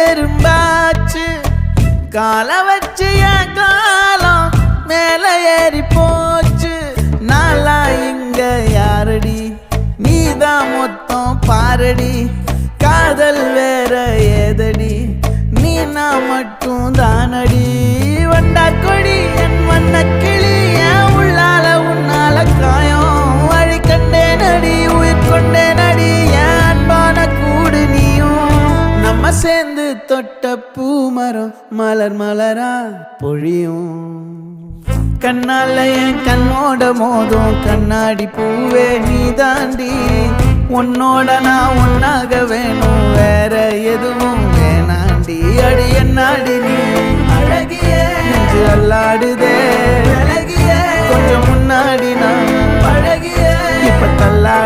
எறும்பாச்சு கால வச்சு என் காலம் மேல ஏறி போச்சு நாளா இங்க யாரடி நீதான் மொத்தம் பாரடி காதல் வேற ஏதடி நீ நான் மட்டும் தானடி வண்டா கொடி என் வண்ண கிளி என் உள்ளால உன்னால காயம் வழி கண்டே நடி உயிர் கொண்டே நடி என் அன்பான கூடு நீயும் நம்ம சேர்ந்து தொட்ட பூமரம் மலர் மலரா பொழியும் கண்ணால என் கண்ணோட மோதும் கண்ணாடி பூவே நீ தாண்டி உன்னோட நான் ஒன்னாக வேணும் வேற எதுவும் வேணாண்டி அடி என்னாடி நீ அழகிய நெஞ்சு அல்லாடுதே அழகிய கொஞ்சம் முன்னாடி நான் அழகிய இப்ப தள்ளாடு